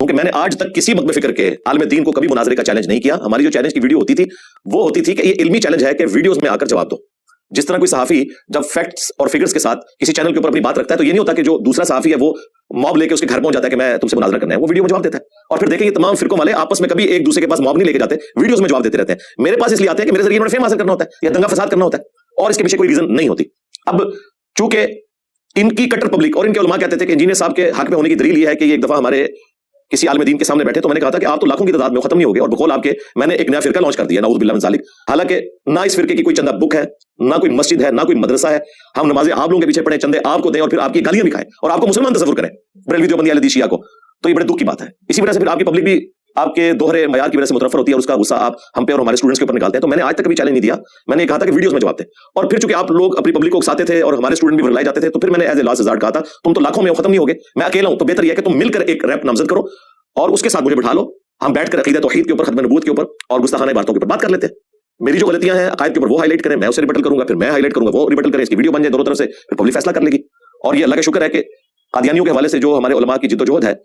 हूं कि मैंने आज तक किसी मकबे फिक्र के आलिम दीन को कभी मुनाजरे का चैलेंज नहीं किया। हमारी जो चैलेंज की वीडियो होती थी वो होती थी कि ये इल्मी चैलेंज है कि वीडियोस में आकर जवाब दो। जिस तरह कोई सहाफी जब फैक्ट्स और फिगर्स के साथ किसी चैनल के ऊपर अपनी बात रखता है तो ये नहीं होता कि जो दूसरा सहाफी है वो मॉब लेके उसके घर पहुंच जाता है कि मैं तुमसे मुनाजरा करना है, वो वीडियो में जवाब देता है। और फिर देखें ये तमाम फिरकों वाले आपस में कभी एक दूसरे के पास मॉब नहीं लेके जाते, वीडियोस में जवाब देते रहते हैं। मेरे पास इसलिए आते हैं कि मेरे जरिए उन्हें फेम हासिल करना होता है या दंगा फसाद करना होता है और इसके पीछे कोई रीजन नहीं होती। अब चूंकि इनकी कट्टर पब्लिक और इनके उलमा कहते थे कि इंजीनियर साहब के हक में होने की दलील ये है कि ये एक दफा हमारे किसी आलिम दीन के सामने बैठे तो मैंने कहा था कि आप तो लाखों की तादाद में खत्म नहीं हो गए और बकौल आपके मैंने एक नया फिरका लॉन्च कर दिया, नाऊज़ बिल्लाह मिन ज़ालिक। हालांकि ना इस फिरके की कोई चंदा बुक है, ना कोई मस्जिद है, ना कोई मदरसा है। हम नमाजें आप लोगों के पीछे पढ़े, चंदे आपको दें और फिर आपकी गालियां भी खाएं और आपको मुसलमान तस्वुर करें बरेलवी देवबंदी अहले हदीस शिया को, तो ये बड़े दुख की बात है। इसी वजह से फिर आपकी पब्लिक भी आपके दोहरे मयार की वजह से मुतरफर होती है और उसका गुस्सा आप हम पे और हमारे स्टूडेंट्स के ऊपर निकालते हैं। तो मैंने आज तक कभी चैलेंज नहीं दिया, मैंने कहा था कि वीडियोस में जवाब दें। और फिर चूंकि आप लोग अपनी पब्लिक को उकसाते थे और हमारे स्टूडेंट भी भरलाए जाते थे तो फिर मैंने एज ए लास्ट रिजल्ट कहा था तुम तो लाखों में खत्म नहीं होगे, मैं अकेला हूं, तो बेहतर यह है कि तुम मिलकर एक रैप नामजद करो और उसके साथ मुझे बिठा लो, हम बैठकर अकीदा तौहीद के ऊपर, खत्म नबूवत के ऊपर और गुस्ताखाना बातों के ऊपर बात कर लेते हैं। मेरी जो गलतियां हैं अकायद के ऊपर वो हाईलाइट करें, मैं उसे रिबटल करूंगा, फिर मैं हाईलाइट करूंगा, वो रिबटल करें, इसकी वीडियो बन जाए दोनों तरफ से, फिर पब्लिक फैसला कर लेगी। और ये अल्लाह का शुक्र है कि कादियानियों के हवाले से जो हमारे उलमा की जिद्दोजहद है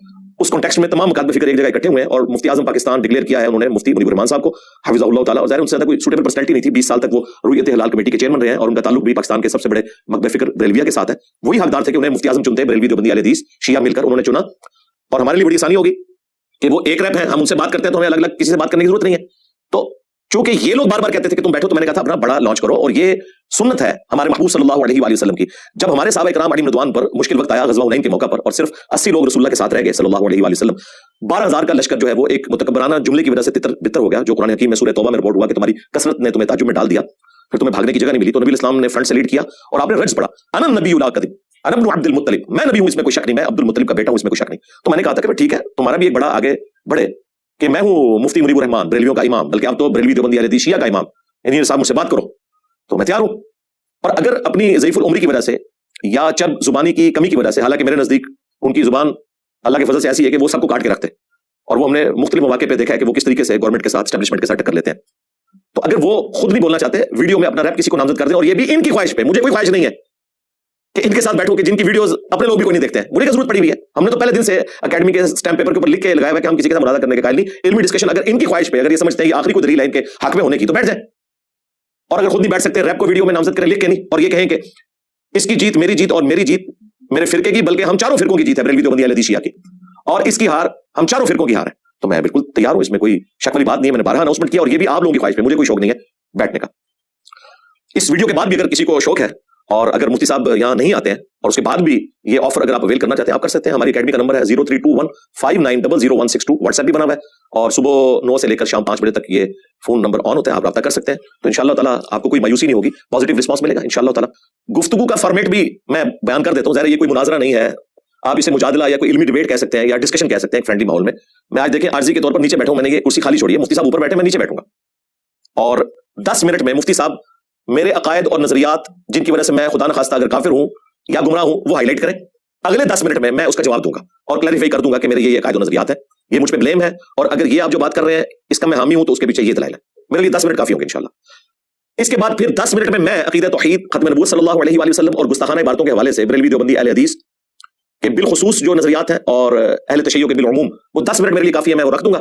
उस कॉन्टेक्स्ट में तमाम मुकादमे फिक्र एक जगह इकट्ठे हुए हैं और मुफ्ती आजम पाकिस्तान डिक्लेयर किया है उन्होंने मुफ्ती मुनीर रहमान साहब को हफिज़हुल्लाह ताला। और ज़ाहिर उनसे ज्यादा कोई सूटेबल पर्सनैलिटी नहीं थी, 20 साल तक वो रुयत हिलाल कमेटी के चेयरमैन रहे हैं और उनका ताल्लुक भी पाकिस्तान के सबसे बड़े मकबे फिक्र बरेलविया के साथ है। वही हकदार थे कि उन्हें मुफ्ती आजम चुनते, बरेलवी देवबंदी अहले हदीस शिया मिलकर उन्होंने चुना। और हमारे लिए बड़ी आसानी होगी कि वो एक रैप है, हम उनसे बात करते हैं तो हमें अलग अलग किसी से बात करने की जरूरत नहीं है। तो चूंकि ये लोग बार बार कहते थे कि तुम बैठो, तो मैंने कहा था अपना बड़ा लॉन्च करो और ये सुन्नत है हमारे महबूब सल्लल्लाहु अलैहि वसल्लम की। जब हमारे सहाबा इकराम अली रिदवान पर मुश्किल वक्त आया गज़वा हुनैन के मौका पर और सिर्फ 80 लोग रसूलुल्लाह के साथ रह गए सल्लल्लाहु अलैहि वसल्लम, 12,000 का लश्कर जो है वो एक मुतकब्बराना जुमले की वजह से तितर बितर हो गया, जो कुरान हकीम में सूरह तौबा में रिपोर्ट हुआ कि तुम्हारी कसरत ने तुम्हें ताजुब में डाल दिया, फिर तुम्हें भागने की जगह नहीं मिली। तो नबी इस्लाम ने फ्रंट से लीड किया और आपने रज्ज पढ़ा, अना नबियुल ला कदिब अना इब्न अब्दुल मुत्तलिब, मैं नबी हूं इसमें कोई शक नहीं, मैं अब्दुल मुत्तलिब का बेटा हूं इसमें कोई शक नहीं। तो मैंने कहा था कि ठीक है तुम्हारा भी एक बड़ा आगे बढ़े कि मैं हूं मुफ्ती मुनीर रहमान बरेलवियों का इमाम, बल्कि आप तो बरेलवी देवबंदी अहले हदीस शिया का इमाम, इंजीनियर साहब मुझसे बात करो, तो मैं तैयार हूं। और अगर अपनी ज़ईफुल उम्री की वजह से या चब जुबानी की कमी की वजह से, हालांकि मेरे नजदीक उनकी जुबान अल्लाह के फजल से ऐसी है कि वो सबको काट के रखते हैं और वो हमने मुख्तलिफ मौके पे देखा है कि वो किस तरीके से गवर्नमेंट के साथ, एस्टेब्लिशमेंट के साथ टक्कर लेते हैं। तो अगर वो खुद नहीं बोलना चाहते, वीडियो में अपना रैप किसी को नामजद कर दे, और ये भी इनकी ख्वाहिश पे, मुझे कोई ख्वाहिश नहीं है कि इनके साथ बैठो कि जिनकी वीडियोस अपने लोग भी कोई नहीं देखते हैं, मुझे क्या जरूरत पड़ी हुई है। हमने तो पहले दिन से एकेडमी के स्टैम्प पेपर के ऊपर लिख के लगाया हुआ कि हम किसी के साथ मुनाज़रा करने के कायल नहीं। इल्मी डिस्कशन अगर इनकी ख्वाहिश पे, अगर ये समझते हैं आखिरी को दलील है इनके हक में होने की, तो बैठ जाए। और अगर खुद नहीं बैठ सकते, रैप को वीडियो में नामजद करें लिख के नहीं, और ये कहें कि इसकी जीत मेरी जीत और मेरी जीत मेरे फिरके की, बल्कि हम चारों फिरकों की जीत है बरेलवी देवबंदी अहले हदीस शिया की, और इसकी हार हम चारों फिरकों की हार है, तो मैं बिल्कुल तैयार हूं, इसमें कोई शक वाली बात नहीं है। मैंने 12 अनाउंसमेंट किया और ये भी आप लोगों की ख्वाहिश पे, मुझे कोई शौक नहीं है बैठने का। इस वीडियो के बाद भी अगर किसी को शौक है और अगर मुफ्ती साहब यहाँ नहीं आते हैं और उसके बाद भी ये ऑफर अगर आप अवेल करना चाहते हैं आप कर सकते हैं। हमारी अकेडमी का नंबर है 032159000162, व्हाट्सएप भी बना हुआ है और सुबह 9 से लेकर शाम 5 बजे तक ये फोन नंबर ऑन होता है, आप रब्ता कर सकते हैं। तो इंशाअल्लाह ताला आपको कोई मायूसी नहीं होगी, पॉजिटिव रिस्पांस मिलेगा इंशाअल्लाह ताला। गुफ्तगू का फॉर्मेट भी मैं बयान कर देता हूँ, ज़ाहिर ये कोई मुनाजरा नहीं है, आप इसे मुजादला या कोई इल्मी डिबेट कह सकते हैं या डिस्कशन कह सकते हैं फ्रेंडली माहौल में। मैं आज देखें आर्जी के तौर पर नीचे बैठा हूं, मैंने ये कुर्सी खाली छोड़ी है, मुफ्ती साहब ऊपर बैठे, मैं नीचे बैठूंगा और 10 मिनट में मुफ्ती साहब मेरे अकायद और नजरियात जिनकी वजह से मैं खुदा न खास्ता अगर काफिर हूं या गुमराह हूं वो हाईलाइट करें। अगले 10 मिनट में मैं उसका जवाब दूंगा और क्लैरिफाई कर दूंगा कि मेरे ये अकायद और नजरियात है, ये मुझ पे ब्लेम है, और अगर ये आप जो बात कर रहे हैं इसका मैं हामी हूं तो उसके पीछे ये दलाइल है। मेरे लिए 10 मिनट काफी होंगे इंशाल्लाह। इसके बाद फिर 10 मिनट में मैं अकीदा तौहीद, खत्म नबूवत सल्लल्लाहु अलैहि वसल्लम और गुस्ताखाना इबारतों के हवाले से बरेलवी देवबंदी अहले हदीस के बिलखुसूस जो नजरियात हैं और अहले तशय्युअ के बिलउमूम, वो 10 मिनट मेरे लिए काफी है, मैं वो रख दूंगा।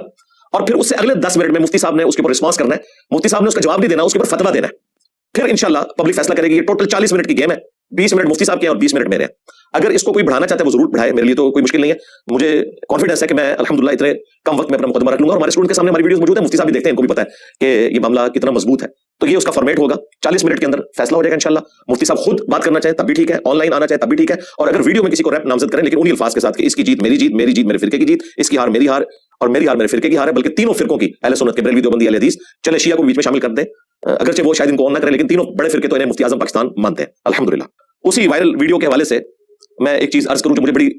और फिर उससे अगले 10 मिनट में मुफ्ती साहब ने उसके ऊपर रिस्पांस करना है, मुफ्ती साहब ने उसका जवाब नहीं देना, उसके ऊपर फतवा देना है, फिर इंशाल्लाह पब्लिक फैसला करेगी। ये टोटल 40 मिनट की गेम है, 20 मिनट मुफ्ती साहब के और 20 मिनट मेरे हैं। अगर इसको कोई बढ़ाना चाहता है वो जरूर बढ़ाए, मेरे लिए तो कोई मुश्किल नहीं है। मुझे कॉन्फिडेंस है कि मैं अल्हम्दुलिल्लाह इतने कम वक्त में अपना मुकदमा रख लूंगा और हमारे स्टूडेंट के सामने हमारी वीडियोस मौजूद है, मुफ्ती साहब भी देखते हैं, इनको भी पता है कि ये मामला कितना मजबूत है। तो ये उसका फॉर्मेट होगा, 40 मिनट के अंदर फैसला हो जाएगा इंशाल्लाह। मुफ्ती साहब खुद बात करना चाहे तब भी ठीक है, ऑनलाइन आना चाहे तब भी ठीक है, और अगर वीडियो में किसी को रैप नामजद करें लेकिन उन्हीं अल्फाज के साथ कि इसकी जीत मेरी जीत, मेरी जीत मेरे फिरके की जीत, इसकी हार मेरी हार और मेरी हार मेरे फिरके की हार है, बल्कि तीनों फिरकों की, अहले सुन्नत के बरेलवी देवबंदी अहले हदीस, चले शिया को बीच में शामिल कर दें, अगरचे वो शायद इनको ऑन ना करें, लेकिन तीनों बड़े फिरके तो इन्हें मुफ्ती आजम पाकिस्तान मानते हैं अल्हम्दुलिल्लाह। उसी वायरल वीडियो के हवाले से मैं एक चीज अर्ज करूं जो मुझे बड़ी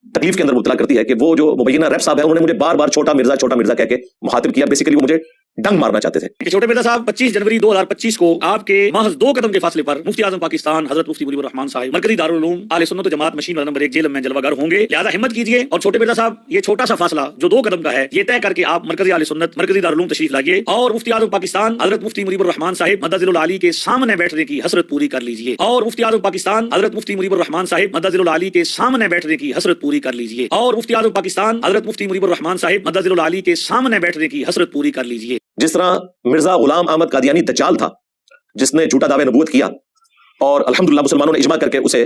तकलीफ के अंदर मुबतला करती है कि वो जो मुबैना रैप साहब है उन्होंने मुझे बार बार छोटा मिर्जा कह के मुखातिब किया। बेसिकली वो मुझे डंग मारना चाहते थे। कि छोटे मिर्जा साहब 25 जनवरी 2025 को आपके महज 2 कदम के फासले पर मुफ्ती आजम पाकिस्तान हजरत मुफ्ती मुजीबुर रहमान साहिब मरकजी दारुल उलूम आले सुन्नत व जमात मशीन नंबर 1 जेल में जलवागर होंगे। लिहाजा हिम्मत कीजिए और छोटे मिर्जा साहब ये छोटा सा फासला जो 2 कदम का है ये तय करके आप मरकजी आले सुन्नत मरकजी दारुल उलूम तशरीफ लाइए और मुफ्ती आजम पाकिस्तान हजरत मुफ्ती मुजीबुर रहमान साहिब मदजिल आली के सामने बैठने की हसरत पूरी कर लीजिए और मुफ्ती आजम पाकिस्तान हजरत मुफ्ती मुजीबुर रहमान साहिब मदजिल आली के सामने बैठने की हसरत पूरी कर लीजिए और मुफ्ती आजम पाकिस्तान हजरत मुफ्ती मुजीबुर रहमान साहिब मदजिल आली के सामने बैठने की हसरत पूरी कर लीजिए। जिस तरह मिर्जा गुलाम अहमद कादियानी दज्जाल था जिसने झूठा दावे नबूवत किया और अल्हम्दुलिल्लाह मुसलमानों ने इजमा करके उसे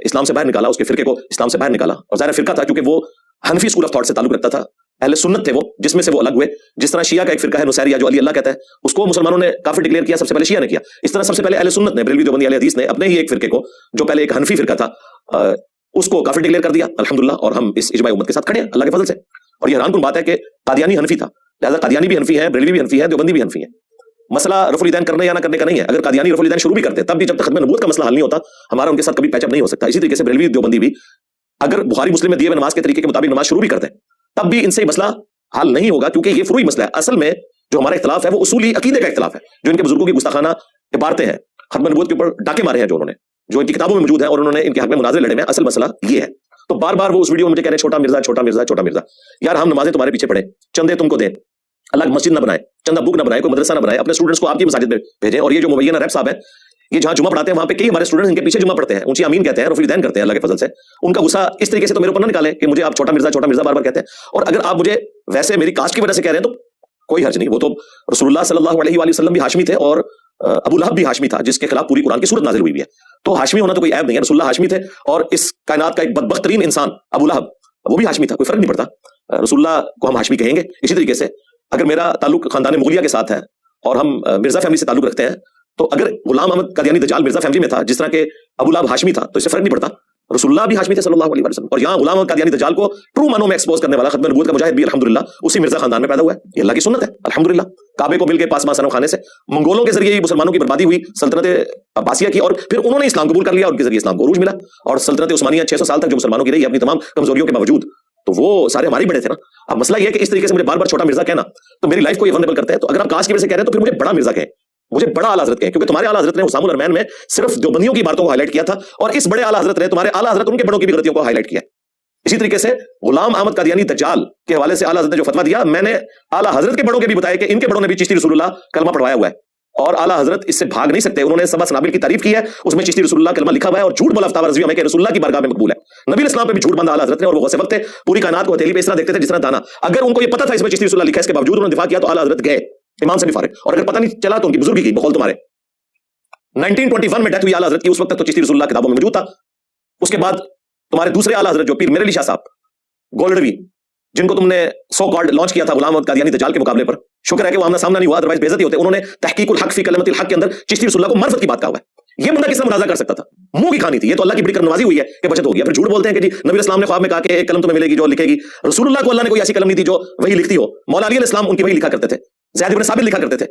इस्लाम से बाहर निकाला, उसके फिरके को इस्लाम से बाहर निकाला। और ज़ाहिर फिरका था क्योंकि वो हनफी स्कूल ऑफ थॉट से ताल्लुक रखता था, अहले सुन्नत थे वो, जिसमें से वो अलग हुए। जिस तरह शिया का एक फिरका है नुसैरिया जो अली अल्लाह कहता है, उसको मुसलमानों ने काफिर डिक्लेयर किया, सबसे पहले शिया ने किया। इस तरह सबसे पहले अहले सुन्नत ने बरेलवी देवबंदी अहले हदीस ने अपने ही एक फिरके को जो पहले एक हनफी फिरका था उसको काफिर डिक्लेयर कर दिया अल्हम्दुलिल्लाह। और हम इस इजमा उम्मत के साथ खड़े हैं अल्लाह के फजल से। और ये हैरानकुन बात है कि कादियानी हनफी था, लिहाजा कादियानी भी हनफी है, बरेलवी भी हनफी है, देवबंदी भी हनफी है। मसला रफुल ईदैन करने या ना करने का नहीं है। अगर कादियानी रफुल ईदैन शुरू भी करते तब भी जब तक खत्म नबूवत का मसला हल नहीं होता हमारा उनके साथ कभी पैचअप नहीं हो सकता। इसी तरीके से बरेलवी देवबंदी भी अगर बुखारी मुस्लिम में दिए हुए नमाज के तरीके के मुताबिक नमाज शुरू भी करते हैं तब भी इनसे मसला हल नहीं होगा, क्योंकि ये फुरूई मसला है। असल में जो हमारा इख्तिलाफ है वो उसूली अकीदे का इख्तिलाफ है, जो इनके बुजुर्गों की गुस्ताखाना इबारतें हैं, खत्म नबूवत के ऊपर डाके मारे हैं जो उन्होंने, जो इनकी किताबों में मौजूद है और उन्होंने इनके हक में मुनाज़रे लड़े में। असल मसला ये है। तो बार बार वो उस वीडियो में मुझे कह रहे हैं छोटा मिर्जा छोटा मिर्जा छोटा मिर्जा। यार हम नमाजें तुम्हारे पीछे पढ़े, चंदे तुमको दें, अलग मस्जिद ना बनाए, चंदा बुक ना बनाए, कोई मदरसा ना बनाए, अपने स्टूडेंट्स को आपकी मसाजिद में भेजें। और ये जो मुबैय्यना रैप साहब है ये जहां जुमा पढ़ाते हैं वहां पे कई हमारे स्टूडेंट्स इनके पीछे जुमा पढ़ते हैं, ऊंची आमीन कहते हैं, रफुल ईदैन करते हैं अल्लाह के फजल से। उनका गुस्सा इस तरीके से तो मेरे ऊपर ना निकाले कि मुझे आप छोटा मिर्जा बार बार कहते हैं। और अगर आप मुझे वैसे मेरी कास्ट की वजह से कह रहे हैं तो कोई हर्ज नहीं। वो तो रसूलुल्लाह सल्लल्लाहु अलैहि वसल्लम भी हाशमी थे और अबू लहब भी हाशमी था, जिसके खिलाफ पूरी कुरान की सूरत नाजिल हुई है। तो हाशमी होना तो कोई ऐब नहीं है, रसूलुल्लाह हाशमी थे। और इस कायनात का एक बदबख्त तरीन इंसान अबू लहब वो भी हाशमी था, कोई फर्क नहीं पड़ता। रसूलुल्लाह को हम हाशमी कहेंगे। इसी तरीके से अगर मेरा ताल्लुक खानदान मुगलिया के साथ है और हम मिर्जा फैमिली से ताल्लुक रखते हैं, तो अगर गुलाम अहमद कादियानी दज्जाल मिर्जा फैमिली में था जिस तरह के अबू लहब हाशमी था तो इससे फर्क नहीं पड़ता। रसूलुल्लाह भी हाशमी थे सल्लल्लाहु अलैहि वसल्लम। और यहाँ गुलाम अहमद कादियानी दज्जाल को ट्रू मानों में एक्सपोज करने वाला खत्म नबूवत का मुजाहिद भी अल्हम्दुलिल्लाह उसी मिर्जा खानदान में पैदा हुआ है। ये अल्लाह की सुन्नत है अल्हम्दुलिल्लाह। काबे को मिल के पास मासनों खाने से मंगोलों के जरिए मुसलमानों की बर्बादी हुई, सल्तनत अब्बासिया की, और फिर उन्होंने इस्लाम कबूल कर लिया और उनके जरिए इस्लाम को उरूज मिला। और सल्तनत उस्मानिया 600 साल तक जो मुसलमानों की रही अपनी तमाम कमजोरियों के बावजूद, तो वो सारे हमारे बड़े थे ना। अब मसला ये है कि इस तरीके से मुझे बार बार छोटा मिर्जा कहना तो मेरी लाइफ को ये वल्नरेबल करता है। तो अगर आप कास्ट की वजह से कह रहे हैं तो फिर मुझे बड़ा मिर्जा कहें, मुझे बड़ा आला हजरत कहें, क्योंकि तुम्हारे आला हजरत ने हुसामुल अरमैन में सिर्फ देवबंदियों की बातों को हाईलाइट किया था और इस बड़े आला हजरत ने तुम्हारे आला हजरत उनके बड़ों की भी गलतियों को हाईलाइट किया। इसी तरीके से गुलाम अहमद कादियानी दज्जाल के हवाले से आला हजरत ने जो फतवा दिया, मैंने आला हजरत के बड़ों के भी बताया कि इनके बड़ों ने भी चिश्ती रसूलुल्लाह कलमा पढ़वाया हुआ है और आला हजरत इससे भाग नहीं सकते। उन्होंने सबा सनाबिल की तारीफ की है, उसमें चिश्ती रसूलुल्लाह कलमा लिखा हुआ है और झूठ बोला अफ्ताब रज़वी में कि रसूलुल्लाह की बारगाह में मकबूल है। नबी इस्लाम पे भी झूठ बांधा आला हजरत ने, और वो गौसे वक्त थे, पूरी कायनात को हथेली पे इस तरह देखते थे जिस तरह दाना। अगर उनको ये पता था इसमें चिश्ती रसूलुल्लाह लिखा है, इसके बावजूद उन्होंने दिफा किया तो आला हजरत गए इमाम से भी फारिग। और अगर पता नहीं चला तो उनकी बुजुर्गी की बकौल तुम्हारे 1921 में डेथ हुई आला हजरत की, उस वक्त तक तो चिश्ती रसूलुल्लाह किताबों में मौजूद था। उसके बाद तुम्हारे दूसरे आला हजरत जो पीर मेरे अली शाह साहब गोल्डवी, जिनको तुमने सो कॉल्ड लॉन्च किया था गुलाम अहमद कादियानी दज्जाल के मुकाबले पर, शुक्र है कि वो आमना सामना नहीं हुआ, अदरवाइज बेइज्जती होते। उन्होंने तहकीकुल हक फी कलमतिल हक के अंदर चिश्ती रसूलुल्लाह को मार्फत की बात कहा हुआ है। ये बंदा किस तरह मुनाज़ा कर सकता था? मुंह की खानी थी। ये तो अल्लाह की बड़ी करनवाजी हुई है कि बचत हो गया। फिर झूठ बोलते हैं कि जी नबी इस्लाम ने ख्वाब में कहा कि एक कलम तुम्हें मिलेगी जो लिखेगी। रसूलुल्लाह को अल्लाह ने कोई ऐसी कलम नहीं दी जो वही लिखती हो। मौला अली अलैहिस्सलाम उनकी वही लिखा करते थे, ज़ैद इब्न साबित लिखा करते थे।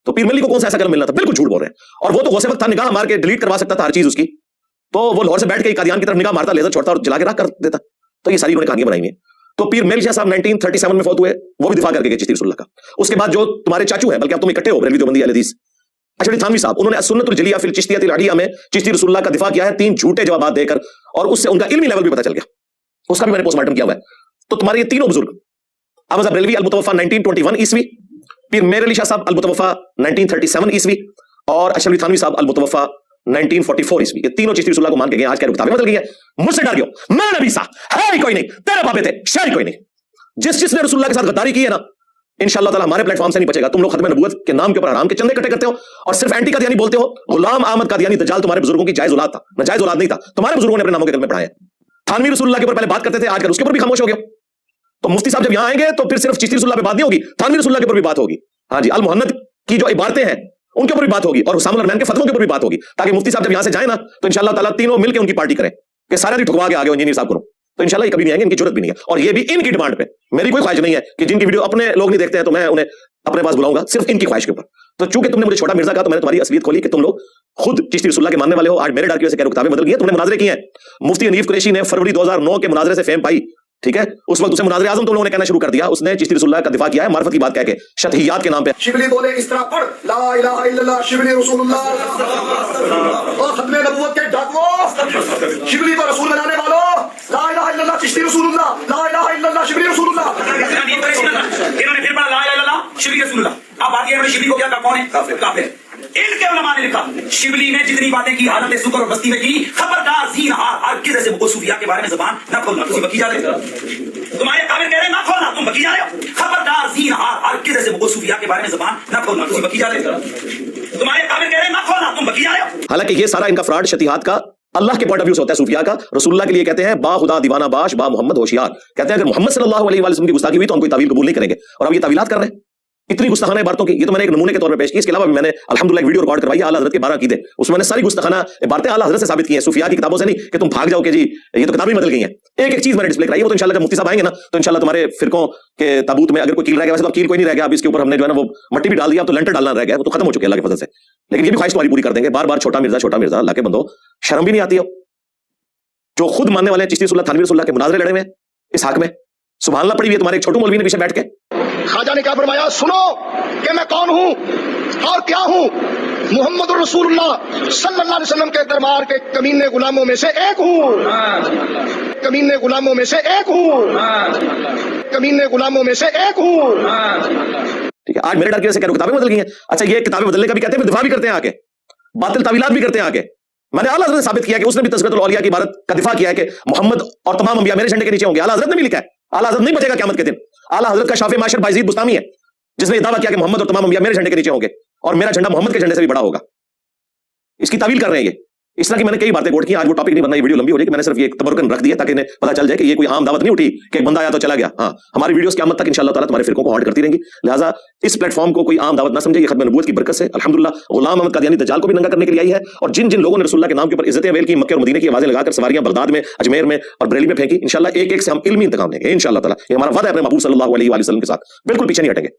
तो पीर मेली को कौन सा ऐसा कलम मिलना था? बिल्कुल झूठ बोल रहे हैं। और वो तो गौसे वक्त था, निगाह मार के डिलीट करवा सकता था हर चीज उसकी। तो वो लाहौर से बैठ के कादियान की तरफ निगाह मारता, लेजर छोड़ता और जला के राख कर देता। तो ये सारी उन्होंने कहानियां बनाई हैं। तो पीर मेली शाह साहब 1937 में फौत हुए, वो भी दिफा करके गए चिश्ती रसूलुल्लाह का। उसके बाद जो तुम्हारे चाचू हैं, बल्कि अब तुम इकट्ठे हो बरेलवी देवबंदी अहले हदीस, अशरफ थानवी साहब, उन्होंने सुन्नतुल जलिया फिल चिश्तियतिल अड़िया में चिश्ती रसूलुल्लाह का दिफा किया है 3 झूठे जवाब देकर, और उससे उनका इल्मी लेवल भी पता चल गया। उसका भी मैंने पोस्टमार्टम किया हुआ है। तो तुम्हारे ये तीनों बुजुर्ग, अहमद बरेलवी अल-मुतवफ़ा 1921 ईस्वी, पीर मेरे अली शाह साहब अल-मुतवफ़ा 1937 ईस्वी, और अशरफ थानवी साहब अल-मुतवफ़ा 1944 ईस्वी, ये तीनों चिश्ती रसूलुल्लाह को मान के गए। आज क्या किताबें बदल गई है। मुझसे डर गयो, मैं नबी सा है ही कोई नहीं, तेरे बापे थे शायद कोई नहीं। जिसने रसूलुल्लाह के साथ गद्दारी की है ना, इंशाअल्लाह ताला हमारे प्लेटफॉर्म से नहीं बचेगा। तुम लोग खत्म नबूवत के नाम के ऊपर हराम के चंदे इकट्ठे करते हो और सिर्फ एंटी कादियानी बोलते हो। गुलाम अहमद कादियानी दज्जाल तुम्हारे बुजुर्गों की जायज औलाद था, नाजायज औलाद नहीं था। तुम्हारे बुजुर्गों ने अपने नामों के कलमे पढ़ाए। थानवी रसूलुल्लाह के ऊपर पहले बात करते थे, आजकल उसके ऊपर भी खामोश हो गए। तो मुफ्ती साहब जब यहाँ आएंगे तो फिर सिर्फ चिश्ती रसूलुल्लाह पे बात नहीं होगी, थानवी रसूलुल्लाह के ऊपर भी बात होगी। हाँ जी, अल मुहन्नद की जो इबारतें हैं उनके ऊपर भी बात होगी और हुसामुल अरमैन के फतवों के ऊपर भी बात होगी, ताकि मुफ्ती साहब जब यहाँ से जाए ना तो इंशाअल्लाह ताला तीनों मिलकर उनकी पार्टी करें कि सारे भी ठुकवा के आगे इंजीनियर साहब को। तो इंशाल्लाह ये कभी नहीं आएंगे, इनकी जरूरत भी नहीं है। और ये भी इनकी डिमांड पे, मेरी कोई ख्वाहिश नहीं है कि जिनकी वीडियो अपने लोग नहीं देखते हैं तो मैं उन्हें अपने पास बुलाऊंगा, सिर्फ इनकी ख्वाहिश के ऊपर। तो चूंकि तुमने मुझे छोटा मिर्जा कहा तो मैंने तुम्हारी असलियत खोली कि तुम लोग खुद चिश्ती रसूलुल्लाह के मानने वाले हो। आज मेरे डर की वजह से कह रहे हो किताबें बदल गई हैं, तुमने मुनाजरे किए हैं। मुफ्ती हनीफ कुरैशी ने फरवरी 2009 के मुनाजरे से फेम पाई, ठीक है, उस वक्त उसे मुनाज़िर आज़म तुम लोगों ने कहना शुरू कर दिया, उसने चिश्ती रसूलुल्लाह का दिफा किया है मार्फत की बात कह के, शतहियात के नाम पे। शिबली बोले इस तरह पढ़, ला इलाहा इल्लल्लाह शिबली रसूलुल्लाह, और खत्मे नबूवत के डाकुओं, शिबली को रसूल बनाने वालों, ला इलाहा इल्लल्लाह चिश्ती रसूलुल्लाह, ला इलाहा इल्लल्लाह शिबली रसूलुल्लाह। इन्होंने फिर पढ़ा ला इलाहा इल्लल्लाह शिबली रसूलुल्लाह। अब आगे शिबली को क्या कहा, कौन है? काफिर। इनके उलमा ने लिखा शिबली ने जितनी बातें की हालत शुक्र और बस्ती में की, खबरदार ज़ीनहार हरगिज़ ऐसे मुको सूफिया के बारे में ज़बान न खोलना। तुम बकी जा रहे हो, तुम्हारे काबिल कह रहे हैं ना खोलना, तुम बकी जा रहे हो। खबरदार ज़ीनहार हरगिज़ ऐसे मुको सूफिया के बारे में ज़बान न खोलना। तुम बकी जा रहे हो, तुम्हारे काबिल कह रहे हैं ना खोलना, तुम बकी जा रहे हो। हालांकि ये सारा इनका फ्रॉड शतहियात का अल्लाह के पॉइंट ऑफ व्यू से होता है, सूफिया का। रसूलुल्लाह के लिए कहते हैं बा खुदा दीवाना बाश, बा मोहम्मद होशियार। कहते हैं अगर मोहम्मद सल्लल्लाहु अलैहि वसल्लम की गुस्ताखी हुई तो हम कोई तावील कबूल नहीं करेंगे, और अब ये तावीलात कर रहे हैं इतनी गुस्ताखाना बातों की। ये तो मैंने एक नमूने के तौर पर पेश की, इसके अलावा भी मैंने अल्हम्दुलिल्लाह एक वीडियो रिकॉर्ड करवाई है आला हज़रत के 12 अकीदे, उसमें मैंने सारी गुस्ताखाना बातें आला हज़रत से साबित की हैं, सूफिया की किताबों से नहीं कि तुम भाग जाओ कि जी ये तो किताबें ही बदल गई हैं। एक एक चीज मैंने डिस्प्ले कराई है, वो तो इंशाल्लाह जब मुफ्ती साहब आएंगे ना तो इंशाल्लाह तुम्हारे फिरकों के ताबूत में अगर कोई कील रह गया, वैसे तो कील कोई नहीं रह गया, अब इसके ऊपर हमने जो है ना वो मट्टी भी डाल दिया, अब तो लेंटर डालना रह गया, वो तो खत्म हो चुके अल्लाह के फजल से। लेकिन ये भी ख्वाहिश तुम्हारी पूरी कर देंगे, बार बार छोटा मिर्जा अल्लाह के बंदो, शर्म भी नहीं आती हो? जो खुद मानने वाले चिश्ती रसूलुल्लाह थानवी रसूलुल्लाह के मुनाज़रे लड़े हुए हैं इस हक में, सुभान अल्लाह पड़ी हुई है तुम्हारे एक छोटू मौलवी ने पीछे बैठ के। खाजा ने क्या फरमाया, सुनो कि मैं कौन हूँ और क्या हूँ। मोहम्मद रसूलुल्लाह सल्लल्लाहु अलैहि वसल्लम के दरबार के कमीने गुलामों में से एक हूँ, कमीने गुलामों में से एक हूँ, कमीने गुलामों में से एक हूँ। ठीक है, आज मेरे डर की वजह से कह रहे हो किताबें बदल गई हैं। अच्छा, ये किताबें बदलने का भी कहते हैं, दिफा भी करते हैं आके, बातिल तावीलात भी करते हैं आके। मैंने आला हज़रत ने साबित किया कि उसने भी तज़किरतुल औलिया की इबारत का दिफा किया है कि मोहम्मद और तमाम अंबिया मेरे झंडे के नीचे होंगे। आला हज़रत ने भी लिखा है, आला हज़रत नहीं बचेगा क़यामत के दिन। आला हज़रत का शाफ़े माशर बायज़ीद बुस्तामी है जिसने दावा किया कि मोहम्मद और तमाम अंबिया मेरे झंडे के नीचे होंगे और मेरा झंडा मोहम्मद के झंडे से भी बड़ा होगा। इसकी तावील कर रहे हैं ये। इस तरह की मैंने कई बातें कोट की, आज वो टॉपिक नहीं बनना, ये वीडियो लंबी हो जाएगी। मैंने सिर्फ ये तबरुकन रख दिया ताकि इन्हें पता चल जाए कि ये कोई आम दावत नहीं उठी कि एक बंदा आया तो चला गया। हाँ, हमारी वीडियोस क़यामत तक इंशाअल्लाह ताला तुम्हारे फिरकों को हॉन्ट करती रहेंगी, लिहाजा इस प्लेटफॉर्म को कोई आम दावत ना समझे। ये खत्म नबूवत की बरकत से अल्हम्दुलिल्लाह गुलाम अहमद कादियानी दज्जाल को भी नंगा करने के लिए आई है, और जिन जिन लोगों ने रसूलुल्लाह के नाम के ऊपर इज्जतें अवेल की, मक्के और मदीने की आवाजें लगाकर सवारियां बगदाद में, अजमेर में और बरेली में फेंकी, इंशाअल्लाह एक एक से हम इल्मी इंतकाम लेंगे इंशाअल्लाह ताला। ये हमारा वादा है अपने महबूब सल्लल्लाहु अलैहि वसल्लम के साथ, बिल्कुल पीछे नहीं हटेंगे।